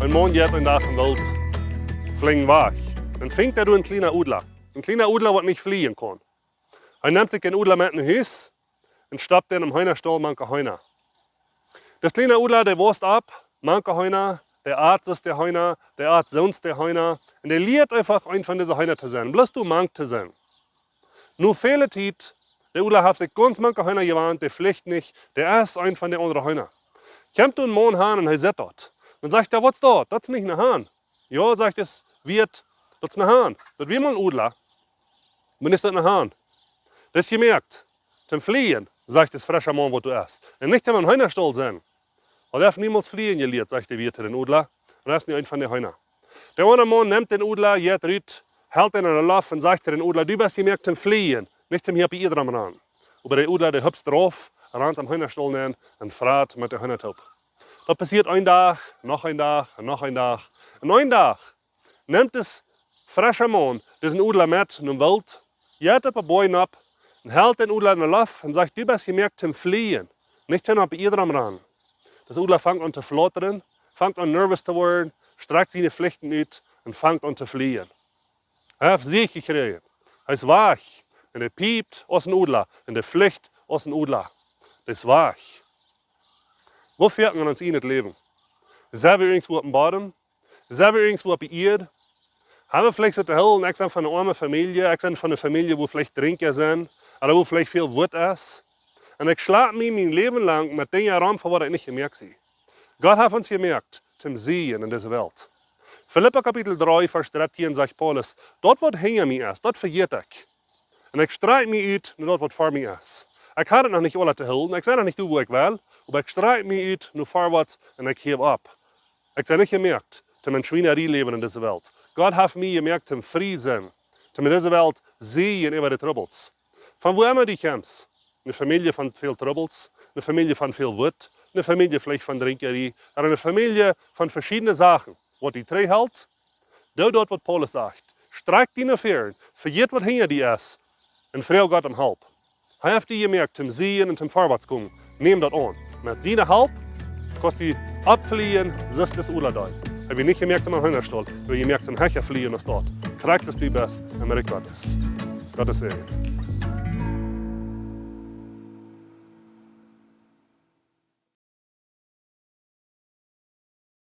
Ein Mann geht in der Welt fliegen weg. Dann fängt er ein kleiner Udler. Ein kleiner Udler, der nicht fliehen kann. Er nimmt sich den Udler mit in den Haus und stoppt den im Heunerstall manche Heuner. Das kleine Udler, der wurst ab, manche Heuner, der Arzt ist der Heuner, der Arzt sonst der Heuner. Und der lehrt einfach ein von diesen Heuner zu sein. Bloß du mank zu sein. Nur viele Zeit, der Udler hat sich ganz manche Heuner gewarnt, der fliegt nicht, der ist ein von den anderen Heuner. Kommt du einen Mann Hahn und er sieht dort. Dann sagt er, was ist dort? Das ist nicht ein Hahn. Ja, sagt es, wird, das ist ein Hahn. Das ist wie mal ein Udler. Aber ist das ein Hahn. Das ist gemerkt. Zum Fliehen, sagt das frische Mann, wo du isst. Und nicht immer ein Heunerstall sein. Er darf niemals fliehen gelehrt, sagt der Wirt den Udler. Und er ist nicht ein von den Heuner. Der andere Mann nimmt den Udler, geht rüt, hält ihn in den Lauf und sagt den Udler, du bist gemerkt zum Fliehen, nicht zum hier bei ihr dran ran. Aber der Udler, der hüpft drauf, rennt am Heunerstall hin und fragt mit der Heunertaub. Das passiert ein Tag, noch ein Tag, noch ein Tag. Und ein Tag nimmt es frische Mann diesen Udler mit in den Wald, geht ein paar Bäume ab und hält den Udler in den Lauf und sagt, du bist gemerkt zum Fliehen, nicht zum bei ihr dran ran. Das Udler fängt an zu flattern, fängt an nervös zu werden, streckt seine Pflichten aus und fängt an zu fliehen. Er hat Sieg gekriegt. Er ist wach und er piept aus dem Udler und er fliegt aus dem Udler. Das ist wach. Wo fährt man uns in das Leben? Sind wir irgendwo auf dem Boden? Sind wir irgendwo auf der Erde? Haben wir vielleicht so die Hilfe, ich bin von einer armen Familie, ich bin von einer Familie, wo vielleicht Trinker sind, oder wo vielleicht viel Wut ist. Und ich schlage mich mein Leben lang mit Dingen heran, von was ich nicht gemerkt habe. Gott hat uns gemerkt, zum Sehen in dieser Welt. Filippa Kapitel 3, Vers 13 sagt Paulus, dort was hinter mir ist, dort vergeht ich. Und ich streite mich aus, nur dort was vor mir ist. Ich kann es noch nicht alle zu hilfen, ich sage noch nicht, wo ich will, aber ich streite mich aus, nur vorwärts und ich gebe ab. Ich habe nicht gemerkt, zum ein Schweinerei leben in dieser Welt. Gott hat mir gemerkt, zum Frieden, zum in dieser Welt sehen über die Troubles. Von wo immer du kommst, eine Familie von viel Troubles, eine Familie von viel Wut, eine Familie vielleicht von Trinkerei, oder eine Familie von verschiedenen Sachen. Was die drei hält, dort was Paulus sagt. Streck die Affären, vergeht was hinter dir ist und freu Gott um Hilfe. Er hat dir gemerkt, zum Sehen und zum Vorwärtskommen. Nimm das an. Mit seiner Hilfe kannst du abfliehen, so ist das Urlaub. Habe ich nicht gemerkt am Hühnerstall, aber ich gemerkt am Hecher fliehen aus dort. Trägst es du bist, Amerika Gottes. Gottes Segen.